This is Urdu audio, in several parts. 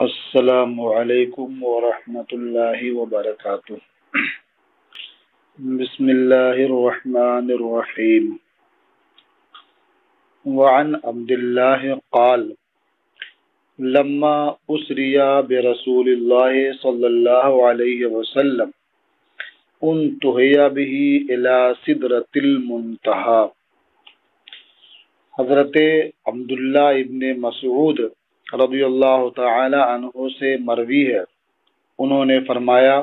السلام علیکم ورحمۃ اللہ وبرکاتہ۔ بسم اللہ الرحمن الرحیم۔ وعن عبد اللہ قال لما اسری برسول اللہ صلی اللہ علیہ وسلم انتہی به الی سدرۃ المنتہی۔ حضرت عبداللہ ابن مسعود رضی اللہ تعالی عنہ سے مروی ہے، انہوں نے فرمایا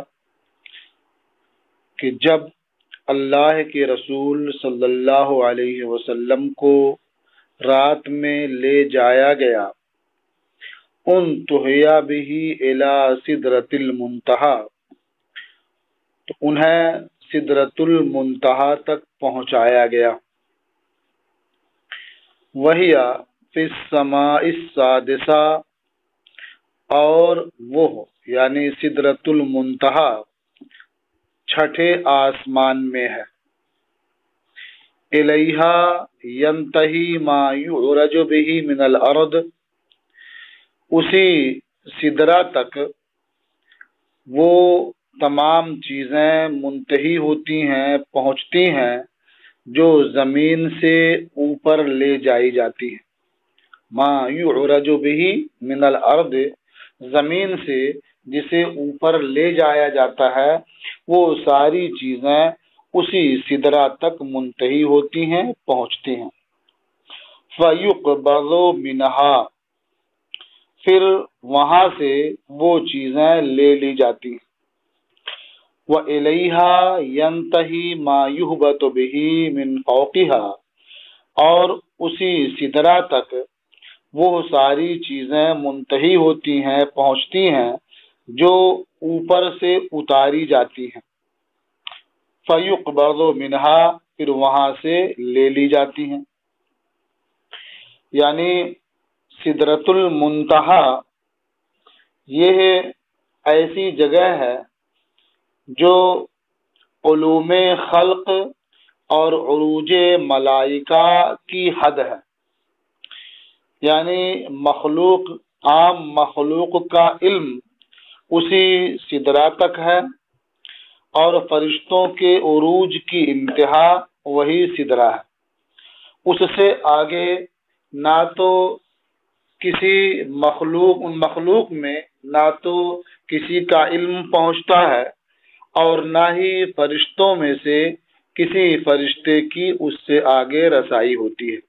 کہ جب اللہ کے رسول صلی اللہ علیہ وسلم کو رات میں لے جایا گیا، انتہی به الی سدرۃ المنتہی، تو انہیں سدرۃ المنتہی تک پہنچایا گیا۔ وہی فی السماء السادسہ، اور وہ یعنی سدرۃ المنتہی چھٹے آسمان میں ہے۔ الیہا ینتہی ما یعرج بہ من الارض، اسی سدرہ تک وہ تمام چیزیں منتہی ہوتی ہیں، پہنچتی ہیں جو زمین سے اوپر لے جائی جاتی ہیں۔ ما یعرج بہ من الارض، زمین سے جسے اوپر لے جایا جاتا ہے، وہ ساری چیزیں اسی سدرہ تک منتہی ہوتی ہیں، پہنچتی ہیں۔ فَيُقْبَضُ مِنْهَا، پھر وہاں سے وہ چیزیں لے لی جاتی ہیں۔ وَإِلَيْهَا يَنْتَهِي مَا يُهْبَطُ بِهِ مِنْ فَوْقِهَا، اور اسی سدرہ تک وہ ساری چیزیں منتہی ہوتی ہیں، پہنچتی ہیں جو اوپر سے اتاری جاتی ہیں۔ فَيُقْبَضُ مِنْهَا، پھر وہاں سے لے لی جاتی ہیں۔ یعنی سدرۃ المنتہی یہ ایسی جگہ ہے جو علوم خلق اور عروج ملائکہ کی حد ہے، یعنی عام مخلوق کا علم اسی سدرہ تک ہے، اور فرشتوں کے عروج کی انتہا وہی سدرہ ہے۔ اس سے آگے نہ تو کسی مخلوق میں نہ تو کسی کا علم پہنچتا ہے، اور نہ ہی فرشتوں میں سے کسی فرشتے کی اس سے آگے رسائی ہوتی ہے۔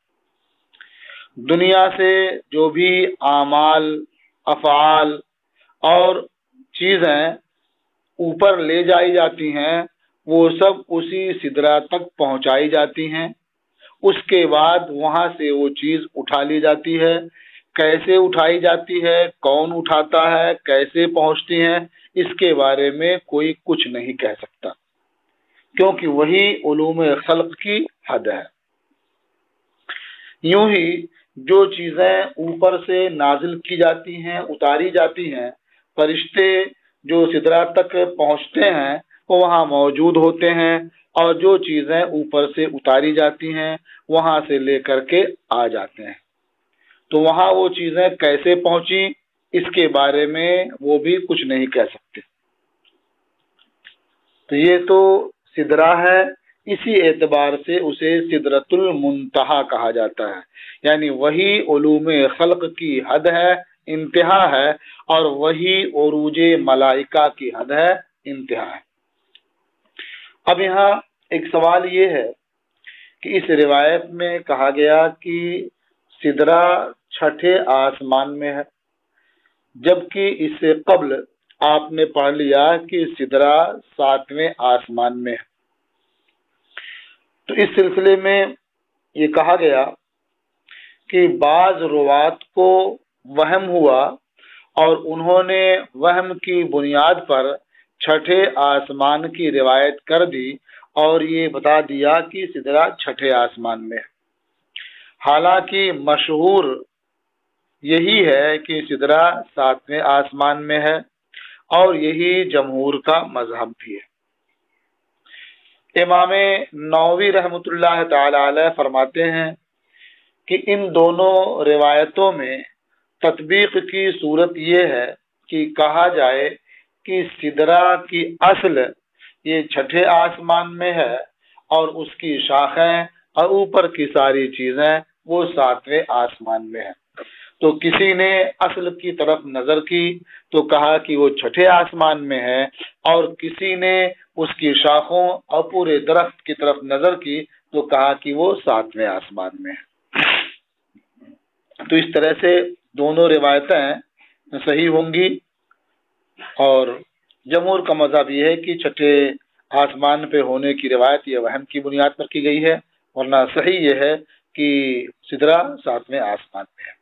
دنیا سے جو بھی اعمال، افعال اور چیزیں اوپر لے جائی جاتی ہیں، وہ سب اسی سدرہ تک پہنچائی جاتی ہیں۔ اس کے بعد وہاں سے وہ چیز اٹھا لی جاتی ہے۔ کیسے اٹھائی جاتی ہے، کون اٹھاتا ہے، کیسے پہنچتی ہیں، اس کے بارے میں کوئی کچھ نہیں کہہ سکتا، کیونکہ وہی علوم خلق کی حد ہے۔ یوں ہی جو چیزیں اوپر سے نازل کی جاتی ہیں، اتاری جاتی ہیں، فرشتے جو سدرہ تک پہنچتے ہیں وہ وہاں موجود ہوتے ہیں، اور جو چیزیں اوپر سے اتاری جاتی ہیں وہاں سے لے کر کے آ جاتے ہیں۔ تو وہاں وہ چیزیں کیسے پہنچی، اس کے بارے میں وہ بھی کچھ نہیں کہہ سکتے۔ تو یہ تو سدرہ ہے، اسی اعتبار سے اسے سدرۃ المنتہی کہا جاتا ہے، یعنی وہی علوم خلق کی حد ہے، انتہا ہے، اور وہی عروج ملائکہ کی حد ہے، انتہا ہے۔ اب یہاں ایک سوال یہ ہے کہ اس روایت میں کہا گیا کہ سدرہ چھٹے آسمان میں ہے، جبکہ اس سے قبل آپ نے پڑھ لیا کہ سدرہ 7ویں آسمان میں ہے۔ تو اس سلسلے میں یہ کہا گیا کہ بعض روات کو وہم ہوا، اور انہوں نے وہم کی بنیاد پر چھٹے آسمان کی روایت کر دی، اور یہ بتا دیا کہ سدرہ چھٹے آسمان میں ہے۔ حالانکہ مشہور یہی ہے کہ سدرہ 7ویں آسمان میں ہے، اور یہی جمہور کا مذہب بھی ہے۔ امام نووی رحمۃ اللہ تعالی علیہ فرماتے ہیں کہ ان دونوں روایتوں میں تطبیق کی صورت یہ ہے کہ کہا جائے کہ سدرہ کی اصل یہ چھٹے آسمان میں ہے اور اس کی شاخیں اور اوپر کی ساری چیزیں وہ ساتویں آسمان میں ہیں۔ تو کسی نے اصل کی طرف نظر کی تو کہا کہ وہ چھٹے آسمان میں ہے، اور کسی نے اس کی شاخوں اور پورے درخت کی طرف نظر کی تو کہا کہ وہ ساتویں آسمان میں ہے۔ تو اس طرح سے دونوں روایتیں صحیح ہوں گی، اور جمہور کا مذہب یہ ہے کہ چھٹے آسمان پہ ہونے کی روایت یہ وہم کی بنیاد پر کی گئی ہے، ورنہ صحیح یہ ہے کہ سدرہ ساتویں آسمان میں ہے۔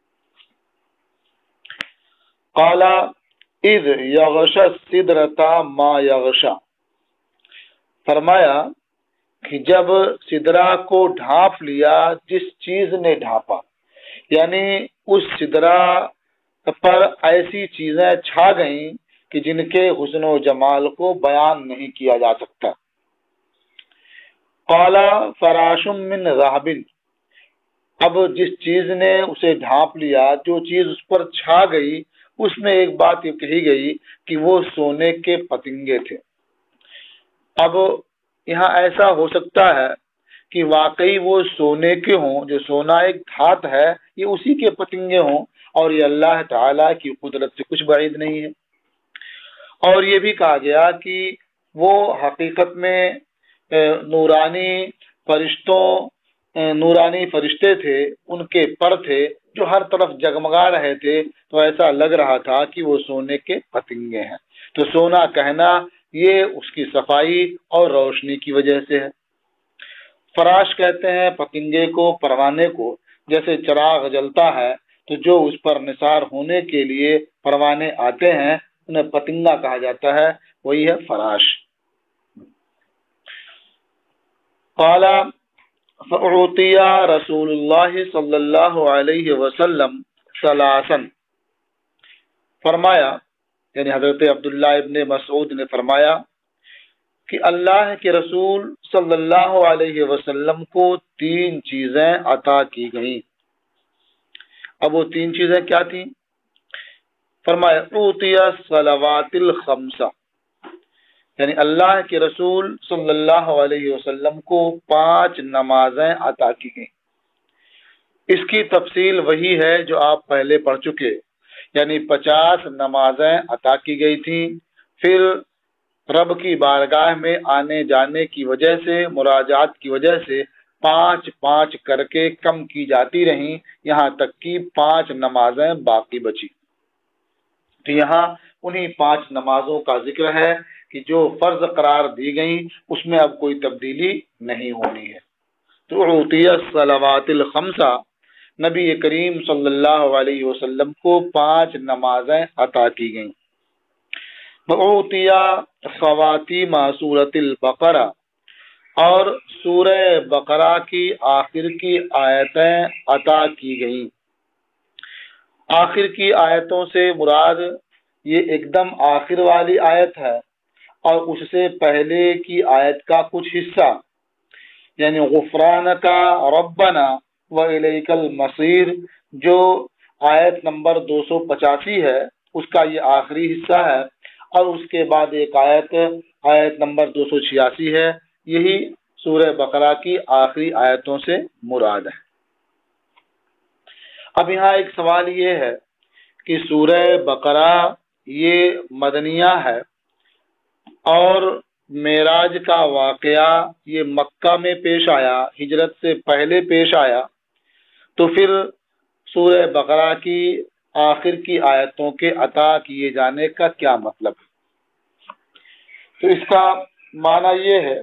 قال اذ یغشی السدرۃ ما یغشی، فرمایا کہ جب سدرہ کو ڈھانپ لیا جس چیز نے ڈھانپا، یعنی اس سدرہ پر ایسی چیزیں چھا گئیں کہ جن کے حسن و جمال کو بیان نہیں کیا جا سکتا۔ قال فراش من ذهب، اب جس چیز نے اسے ڈھانپ لیا، جو چیز اس پر چھا گئی، اس میں ایک بات یہ کہی گئی کہ وہ سونے کے پتنگے تھے۔ اب یہاں ایسا ہو سکتا ہے کہ واقعی وہ سونے کے ہوں، جو سونا ایک دھات ہے، یہ اسی کے پتنگے ہوں، اور یہ اللہ تعالیٰ کی قدرت سے کچھ بعید نہیں ہے۔ اور یہ بھی کہا گیا کہ وہ حقیقت میں نورانی فرشتے تھے، ان کے پر تھے جو ہر طرف جگمگا رہے تھے، تو ایسا لگ رہا تھا کہ وہ سونے کے پتنگے ہیں۔ تو سونا کہنا یہ اس کی صفائی اور روشنی کی وجہ سے ہے۔ فراش کہتے ہیں پتنگے کو، پروانے کو، جیسے چراغ جلتا ہے تو جو اس پر نثار ہونے کے لیے پروانے آتے ہیں انہیں پتنگا کہا جاتا ہے، وہی ہے فراش۔ قال فأعطي رسول اللہ صلی اللہ علیہ وسلم ثلاثا، فرمایا یعنی حضرت عبداللہ ابن مسعود نے فرمایا کہ اللہ کے رسول صلی اللہ علیہ وسلم کو 3 چیزیں عطا کی گئیں۔ اب وہ 3 چیزیں کیا تھیں؟ فرمایا اعطی الصلوات الخمسہ، یعنی اللہ کے رسول صلی اللہ علیہ وسلم کو 5 نمازیں عطا کی گئیں۔ اس کی تفصیل وہی ہے جو آپ پہلے پڑھ چکے، یعنی 50 نمازیں عطا کی گئی تھیں، پھر رب کی بارگاہ میں آنے جانے کی وجہ سے، مراجعات کی وجہ سے 5 کر کے کم کی جاتی رہیں، یہاں تک کہ 5 نمازیں باقی بچی۔ تو یہاں انہی 5 نمازوں کا ذکر ہے کہ جو فرض قرار دی گئیں، اس میں اب کوئی تبدیلی نہیں ہونی ہے۔ تو اعطی الصلوات الخمسہ، نبی کریم صلی اللہ علیہ وسلم کو 5 نمازیں عطا کی گئیں۔ اعطی خواتیم سورۃ البقرہ، اور سورہ بقرہ کی آخر کی آیتیں عطا کی گئیں۔ آخر کی آیتوں سے مراد یہ ایک دم آخر والی آیت ہے، اور اس سے پہلے کی آیت کا کچھ حصہ، یعنی غفرانک ربنا وإلیک المصیر، جو آیت نمبر 285 ہے، اس کا یہ آخری حصہ ہے، اور اس کے بعد ایک آیت نمبر 286 ہے، یہی سورہ بقرہ کی آخری آیتوں سے مراد ہے۔ اب یہاں ایک سوال یہ ہے کہ سورہ بقرہ یہ مدنیہ ہے، اور معراج کا واقعہ یہ مکہ میں پیش آیا، ہجرت سے پہلے پیش آیا، تو پھر سورہ بقرہ کی آخر کی آیتوں کے عطا کیے جانے کا کیا مطلب ہے؟ تو اس کا معنی یہ ہے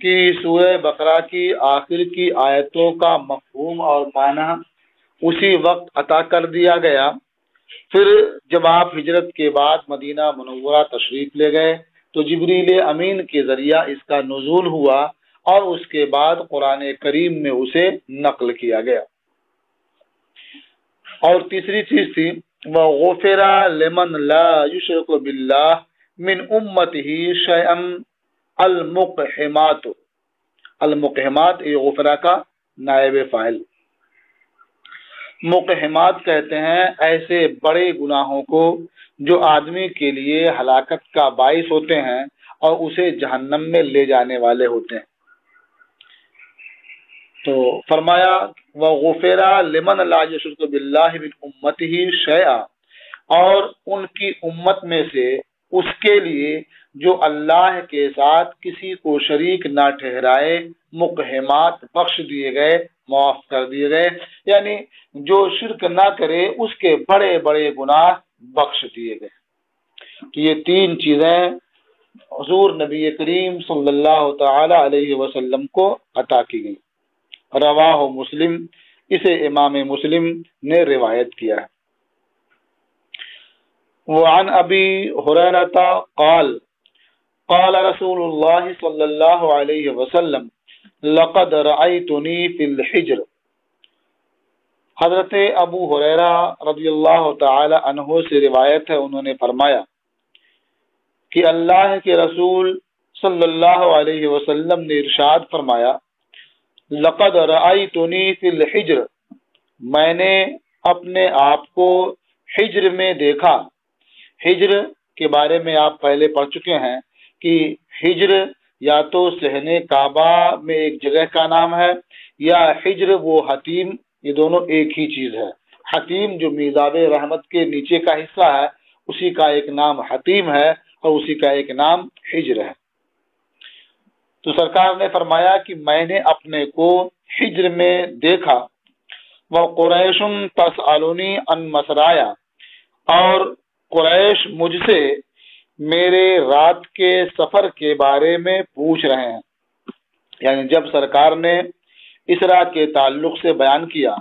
کہ سورہ بقرہ کی آخر کی آیتوں کا مفہوم اور معنی اسی وقت عطا کر دیا گیا، پھر جب آپ ہجرت کے بعد مدینہ منورہ تشریف لے گئے تو جبریل امین کے ذریعہ اس کا نزول ہوا، اور اس کے بعد قرآن کریم میں اسے نقل کیا گیا۔ اور تیسری چیز تھی وَغُفِرَ لِمَنْ لَا يُشْرِكُ بِاللَّهِ مِنْ أُمَّتِهِ شَيْئًا الْمُقْحِمَاتُ، المقحمات یہ غفرہ کا نائب فاعل۔ مقہمات کہتے ہیں ایسے بڑے گناہوں کو جو آدمی کے لیے ہلاکت کا باعث ہوتے ہیں اور اسے جہنم میں لے جانے والے ہوتے ہیں۔ تو فرمایا وَغُفِرَ لِمَنْ لَا يُشْرِكُ بِاللَّهِ مِنْ أُمَّتِهِ شَيْئًا، اور ان کی امت میں سے اس کے لیے جو اللہ کے ساتھ کسی کو شریک نہ ٹھہرائے مقہمات بخش دیے گئے، معاف کر دیے گئے، یعنی جو شرک نہ کرے اس کے بڑے بڑے گناہ بخش دیے گئے۔ تو یہ تین چیزیں حضور نبی کریم صلی اللہ تعالی علیہ وسلم کو عطا کی گئی۔ رواہ مسلم، اسے امام مسلم نے روایت کیا ہے۔ وعن ابی ہریرہ قال قال رسول اللہ صلی اللہ علیہ وسلم لقد رأیتنی فی الحجر۔ حضرت ابو ہریرہ رضی اللہ تعالی عنہ سے روایت ہے، انہوں نے فرمایا کہ اللہ کے رسول صلی اللہ علیہ وسلم نے ارشاد فرمایا لقد رأیتنی فی الحجر، میں نے اپنے آپ کو حجر میں دیکھا۔ حجر کے بارے میں آپ پہلے پڑھ چکے ہیں کہ حجر یا تو صحن کعبہ میں ایک جگہ کا نام ہے، یا حجر وہ حتیم، یہ دونوں ایک ہی چیز ہے۔ حتیم جو میزاب رحمت کے نیچے کا حصہ ہے اسی کا ایک نام حتیم ہے اور اسی کا ایک نام حجر ہے۔ تو سرکار نے فرمایا کہ میں نے اپنے کو حجر میں دیکھا۔ وَقُرَيْشٌ تَسْأَلُنِي عَنْ مَسْرَايَا، اور قریش مجھ سے میرے رات کے سفر کے بارے میں پوچھ رہے ہیں۔ یعنی جب سرکار نے اسرا کے تعلق سے بیان کیا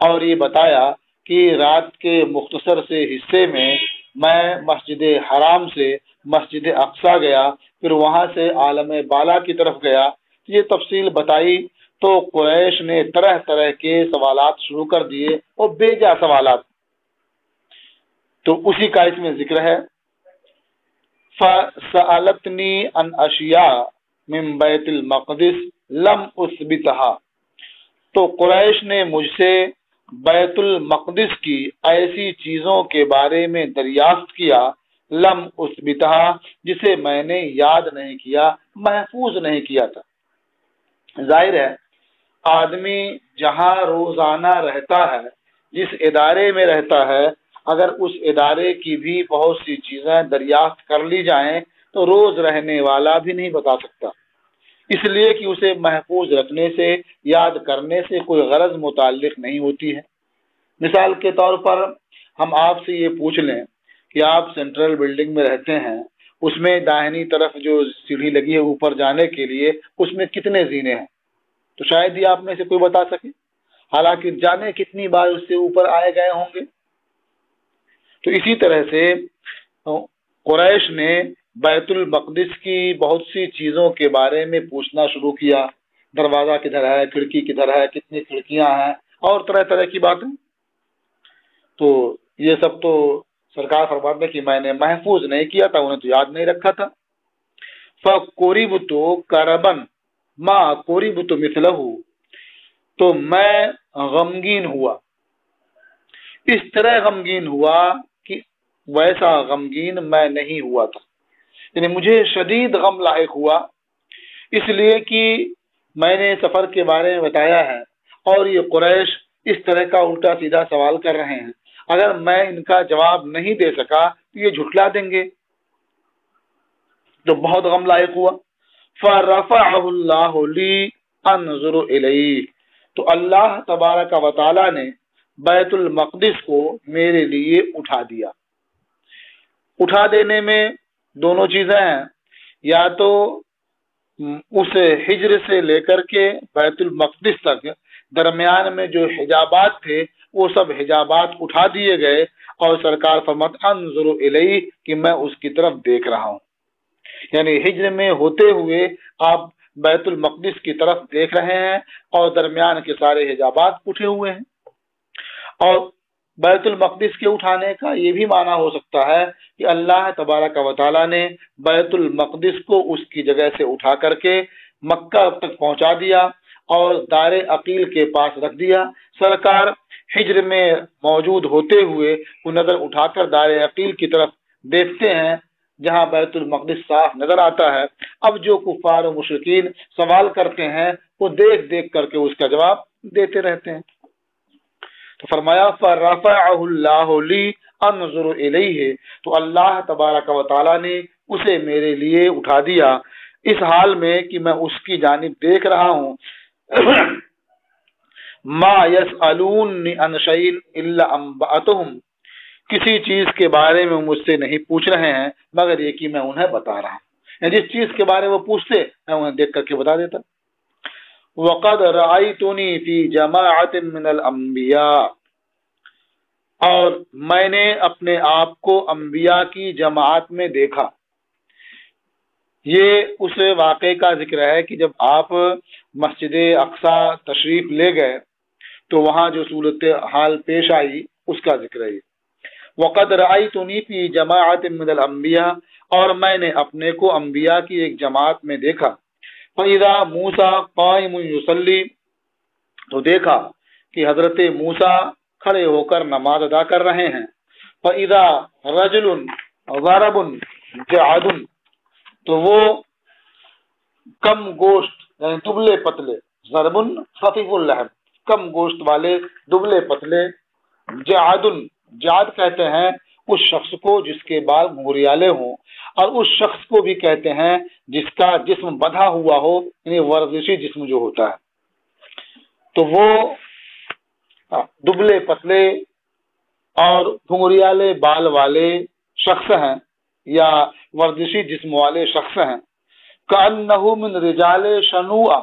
اور یہ بتایا کہ رات کے مختصر سے حصے میں میں مسجد حرام سے مسجد اقصی گیا، پھر وہاں سے عالم بالا کی طرف گیا، یہ تفصیل بتائی تو قریش نے طرح طرح کے سوالات شروع کر دیے اور بے جا سوالات، تو اسی کا اس میں ذکر ہے۔ فَسَأَلَتْنِي عَنْ أَشْيَاءَ مِنْ بَيْتِ الْمَقْدِسِ لَمْ أُثْبِتْهَا، تو قریش نے مجھ سے بیت المقدس کی ایسی چیزوں کے بارے میں دریافت کیا لم اثبتها، جسے میں نے یاد نہیں کیا، محفوظ نہیں کیا تھا۔ ظاہر ہے آدمی جہاں روزانہ رہتا ہے، جس ادارے میں رہتا ہے، اگر اس ادارے کی بھی بہت سی چیزیں دریافت کر لی جائیں تو روز رہنے والا بھی نہیں بتا سکتا، اس لیے کہ اسے محفوظ رکھنے سے، یاد کرنے سے کوئی غرض متعلق نہیں ہوتی ہے۔ مثال کے طور پر ہم آپ سے یہ پوچھ لیں کہ آپ سینٹرل بلڈنگ میں رہتے ہیں، اس میں داہنی طرف جو سیڑھی لگی ہے اوپر جانے کے لیے، اس میں کتنے زینے ہیں، تو شاید ہی آپ میں سے کوئی بتا سکے، حالانکہ جانے کتنی بار اس سے اوپر آئے گئے ہوں گے۔ تو اسی طرح سے قریش نے بیت المقدس کی بہت سی چیزوں کے بارے میں پوچھنا شروع کیا، دروازہ کدھر ہے، کھڑکی کدھر ہے، کتنی کھڑکیاں ہیں، اور طرح طرح کی باتیں۔ تو یہ سب تو سرکار فرماتے ہیں کہ میں نے محفوظ نہیں کیا تھا، انہیں تو یاد نہیں رکھا تھا۔ فَقُرِبْتُ كَرَبًا مَا قُرِبْتُ مِثْلَهُ، تو میں غمگین ہوا، اس طرح غمگین ہوا کہ ویسا غمگین میں نہیں ہوا تھا، یعنی مجھے شدید غم لاحق ہوا، اس لیے کہ میں نے سفر کے بارے میں بتایا ہے اور یہ قریش اس طرح کا الٹا سیدھا سوال کر رہے ہیں، اگر میں ان کا جواب نہیں دے سکا تو یہ جھٹلا دیں گے، تو بہت غم لاحق ہوا۔ فَرَفَعَهُ اللَّهُ لِي أَنظُرُ إِلَيْهِ، تو اللہ تبارک و تعالی نے بیت المقدس کو میرے لیے اٹھا دیا۔ اٹھا دینے میں دونوں چیزیں ہیں، یا تو اس حجر سے لے کر کے بیت المقدس تک درمیان میں جو حجابات تھے وہ سب حجابات اٹھا دیے گئے، اور سرکار فرماتے انظر الیہ کہ میں اس کی طرف دیکھ رہا ہوں، یعنی حجر میں ہوتے ہوئے آپ بیت المقدس کی طرف دیکھ رہے ہیں اور درمیان کے سارے حجابات اٹھے ہوئے ہیں۔ اور بیت المقدس کے اٹھانے کا یہ بھی معنی ہو سکتا ہے کہ اللہ تبارک و تعالی نے بیت المقدس کو اس کی جگہ سے اٹھا کر کے مکہ تک پہنچا دیا، اور دار عقیل کے پاس رکھ دیا۔ سرکار حجر میں موجود ہوتے ہوئے وہ نظر اٹھا کر دار عقیل کی طرف دیکھتے ہیں جہاں بیت المقدس صاف نظر آتا ہے۔ اب جو کفار و مشرکین سوال کرتے ہیں وہ دیکھ دیکھ کر کے اس کا جواب دیتے رہتے ہیں۔ تو فرمایا فَرَفَعَهُ اللَّهُ لِي أَنظُرُ إِلَيْهِ، تو اللہ تبارک و تعالیٰ نے اسے میرے لیے اٹھا دیا اس حال میں کہ میں اس کی جانب دیکھ رہا ہوں۔ ما يسألوني عن شيء إلا أنبأتهم، کسی چیز کے بارے میں مجھ سے نہیں پوچھ رہے ہیں مگر یہ کہ میں انہیں بتا رہا ہوں، جس چیز کے بارے میں وہ پوچھتے میں انہیں دیکھ کر کے بتا دیتا۔ وقد رأيتني في جماعة من الأنبياء، اور میں نے اپنے آپ کو انبیاء کی جماعت میں دیکھا۔ یہ اس واقعے کا ذکر ہے کہ جب آپ مسجد اقصی تشریف لے گئے تو وہاں جو صورت حال پیش آئی اس کا ذکر ہے۔ وقد رأيتني في جماعة من الأنبياء، اور میں نے اپنے کو انبیاء کی ایک جماعت میں دیکھا۔ فَإِذَا مُوسَى قَائِمٌ يُصَلِّي، تو دیکھا کہ حضرت موسیٰ کھڑے ہو کر نماز ادا کر رہے ہیں۔ فَإِذَا رَجُلٌ ضَرَبٌ جَعَدٌ، تو وہ کم گوشت یعنی دبلے پتلے، ضربن خفیف اللحم، کم گوشت والے دبلے پتلے، جعدن، جعد کہتے ہیں اس شخص کو جس کے بال گھریالے ہوں، اور اس شخص کو بھی کہتے ہیں جس کا جسم بندھا ہوا ہو، یعنی ورزشی جسم جو ہوتا ہے۔ تو وہ دبلے پتلے اور گھریالے بال والے شخص ہیں یا ورزشی جسم والے شخص ہیں۔ کأنہ من رجال شنوء،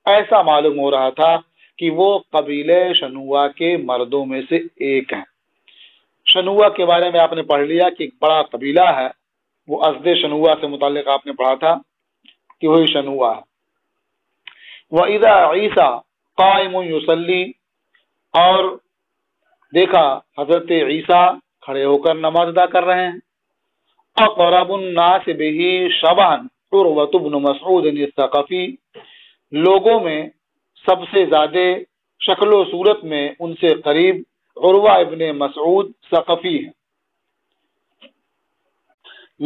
ایسا معلوم ہو رہا تھا کہ وہ قبیلے شنوء کے مردوں میں سے ایک ہیں۔ شنوء کے بارے میں آپ نے پڑھ لیا کہ ایک بڑا قبیلہ ہے، وہ ازد شنوء سے متعلق آپ نے پڑھا تھا کہ وہی شنوء ہے۔ وَإِذَا عِیسیٰ قَائِمٌ يُصَلِّي، اور دیکھا حضرت عیسیٰ کھڑے ہو کر نماز ادا کر رہے ہیں۔ اقرب الناس به شبہا عروۃ بن مسعود الثقفی، لوگوں میں سب سے زیادہ شکل و صورت میں ان سے قریب عروہ ابن مسعود ثقفی ہیں۔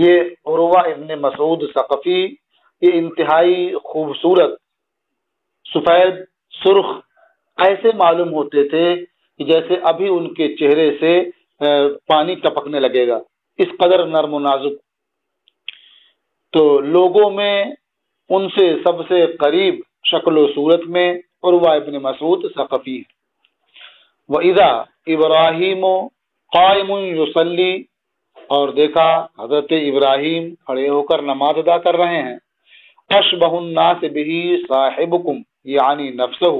یہ عروہ ابن مسعود ثقفی یہ انتہائی خوبصورت، سفید سرخ ایسے معلوم ہوتے تھے کہ جیسے ابھی ان کے چہرے سے پانی ٹپکنے لگے گا، اس قدر نرم و نازک۔ تو لوگوں میں ان سے سب سے قریب شکل و صورت میں عروہ ابن مسعود ثقفی۔ وَإِذَا ابراہیم قائم یصلی، اور دیکھا حضرت ابراہیم کھڑے ہو کر نماز ادا کر رہے ہیں۔ اشبہ الناس بہ صاحبکم، یعنی نفسہ،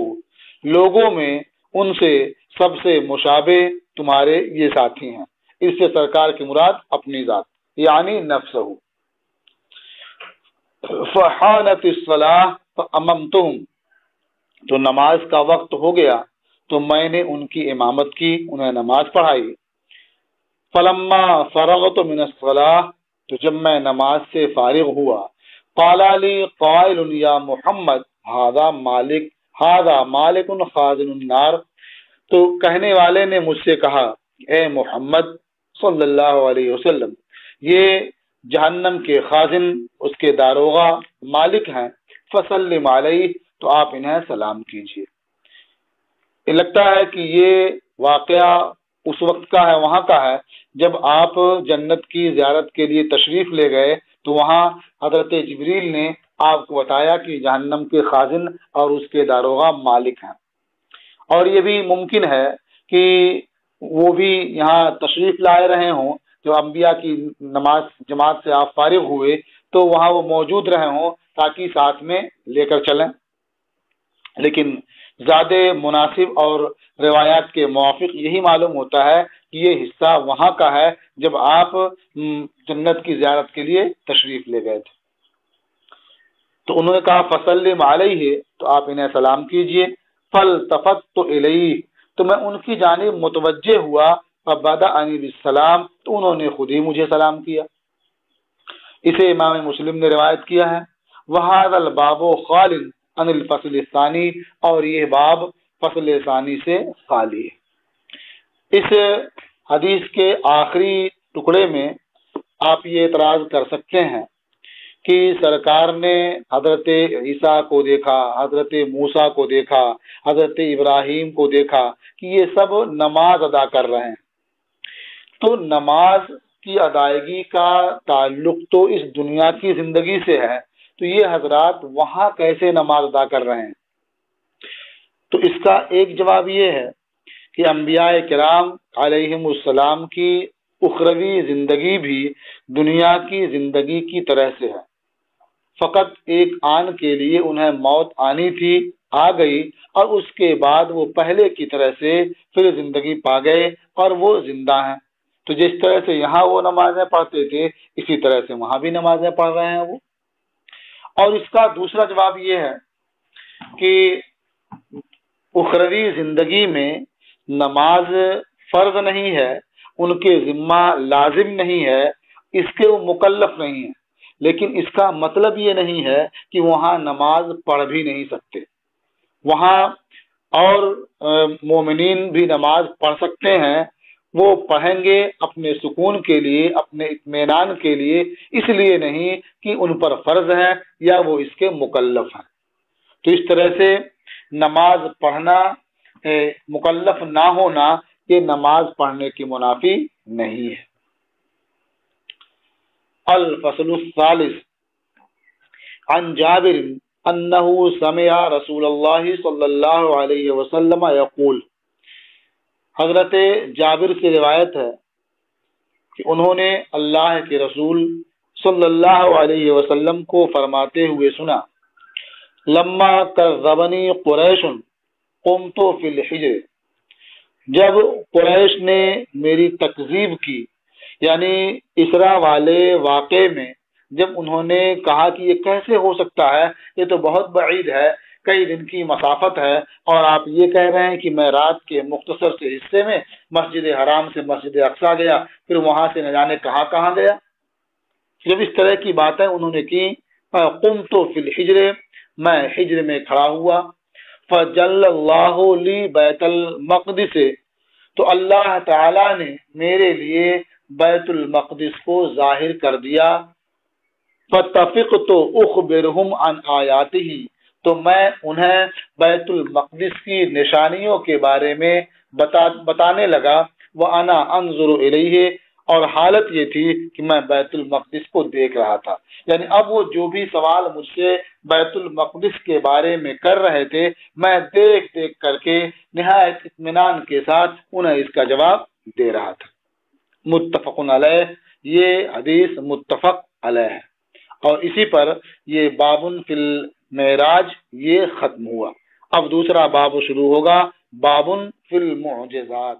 لوگوں میں ان سے سب سے مشابہ تمہارے یہ ساتھی ہیں، اس سے سرکار کی مراد اپنی ذات یعنی نفسہ۔ فحانت الصلاۃ فاممتہم، تو نماز کا وقت ہو گیا تو میں نے ان کی امامت کی، انہیں نماز پڑھائی۔ فلما فرغت من الصلاۃ، تو جب میں نماز سے فارغ ہوا، قال لی قائل یا محمد ھذا مالک خازن النار، تو کہنے والے نے مجھ سے کہا اے محمد صلی اللہ علیہ وسلم، یہ جہنم کے خازن، اس کے داروغہ مالک ہیں، فسلم علیہ، تو آپ انہیں سلام کیجیے۔ یہ لگتا ہے کہ یہ واقعہ اس وقت کا ہے، وہاں کا ہے جب آپ جنت کی زیارت کے لیے تشریف لے گئے تو وہاں حضرت جبریل نے آپ کو بتایا کہ جہنم کے خازن اور اس کے داروغہ مالک ہیں۔ اور یہ بھی ممکن ہے کہ وہ بھی یہاں تشریف لائے رہے ہوں، جو انبیاء کی نماز جماعت سے آپ فارغ ہوئے تو وہاں وہ موجود رہے ہوں تاکہ ساتھ میں لے کر چلیں۔ لیکن زیادہ مناسب اور روایات کے موافق یہی معلوم ہوتا ہے کہ یہ حصہ وہاں کا ہے جب آپ جنت کی زیارت کے لیے تشریف لے گئے تھے۔ تو انہوں نے کہا فسلم علیہ، تو آپ انہیں سلام کیجئے۔ فالتفت الیہ، تو میں ان کی جانب متوجہ ہوا، فبدأنی بالسلام، تو انہوں نے خود ہی مجھے سلام کیا۔ اسے امام مسلم نے روایت کیا ہے۔ وہذا الباب خال عن الفصل الثانی، اور یہ باب فصل ثانی سے خالی ہے۔ اس حدیث کے آخری ٹکڑے میں آپ یہ اعتراض کر سکتے ہیں کہ سرکار نے حضرت عیسیٰ کو دیکھا، حضرت موسیٰ کو دیکھا، حضرت ابراہیم کو دیکھا کہ یہ سب نماز ادا کر رہے ہیں، تو نماز کی ادائیگی کا تعلق تو اس دنیا کی زندگی سے ہے، تو یہ حضرات وہاں کیسے نماز ادا کر رہے ہیں؟ تو اس کا ایک جواب یہ ہے کہ انبیاء کرام علیہم السلام کی اخروی زندگی بھی دنیا کی زندگی کی طرح سے ہے، فقط ایک آن کے لیے انہیں موت آنی تھی، آ گئی، اور اس کے بعد وہ پہلے کی طرح سے پھر زندگی پا گئے اور وہ زندہ ہیں۔ تو جس طرح سے یہاں وہ نمازیں پڑھتے تھے، اسی طرح سے وہاں بھی نمازیں پڑھ رہے ہیں وہ۔ اور اس کا دوسرا جواب یہ ہے کہ اخروی زندگی میں نماز فرض نہیں ہے، ان کے ذمہ لازم نہیں ہے، اس کے وہ مکلف نہیں ہیں، لیکن اس کا مطلب یہ نہیں ہے کہ وہاں نماز پڑھ بھی نہیں سکتے۔ وہاں اور مومنین بھی نماز پڑھ سکتے ہیں، وہ پڑھیں گے اپنے سکون کے لیے، اپنے اطمینان کے لیے، اس لیے نہیں کہ ان پر فرض ہے یا وہ اس کے مکلف ہیں۔ تو اس طرح سے نماز پڑھنا مکلف نہ ہونا یہ نماز پڑھنے کی منافی نہیں ہے۔ الفصل الثالث عن جابر انه سمع رسول اللہ صلی اللہ علیہ وسلم یقول، حضرت جابر سے روایت ہے کہ انہوں نے اللہ کے رسول صلی اللہ علیہ وسلم کو فرماتے ہوئے سنا، لما کذبنی قریش قمت فی الحجر، جب قریش نے میری تکذیب کی، یعنی اسرا والے واقعے میں جب انہوں نے کہا کہ یہ کیسے ہو سکتا ہے، یہ تو بہت بعید ہے، کئی دن کی مسافت ہے، اور آپ یہ کہہ رہے ہیں کہ میں رات کے مختصر سے حصے میں مسجد حرام سے مسجد اقصیٰ گیا، پھر وہاں سے نہ جانے کہاں گیا۔ جب اس طرح کی باتیں انہوں نے کی، قمت فی الحجر، میں حجر میں کھڑا ہوا، فجل اللہ لی بیت المقدس، تو اللہ تعالی نے میرے لیے بیت المقدس کو ظاہر کر دیا، فاتفقت اخبرہم عن آیاتہ، تو میں انہیں بیت المقدس کی نشانیوں کے بارے میں بتانے لگا، وَأَنَا أَنظُرُ إِلَيْهِ، اور حالت یہ تھی کہ میں بیت المقدس کو دیکھ رہا تھا۔ یعنی اب وہ جو بھی سوال مجھ سے بیت المقدس کے بارے میں کر رہے تھے، میں دیکھ کر کے نہایت اطمینان کے ساتھ انہیں اس کا جواب دے رہا تھا۔ متفق علیہ، یہ حدیث متفق علیہ ہے، اور اسی پر یہ بابن فی المعراج یہ ختم ہوا۔ اب دوسرا باب شروع ہوگا، بابن فی المعجزات۔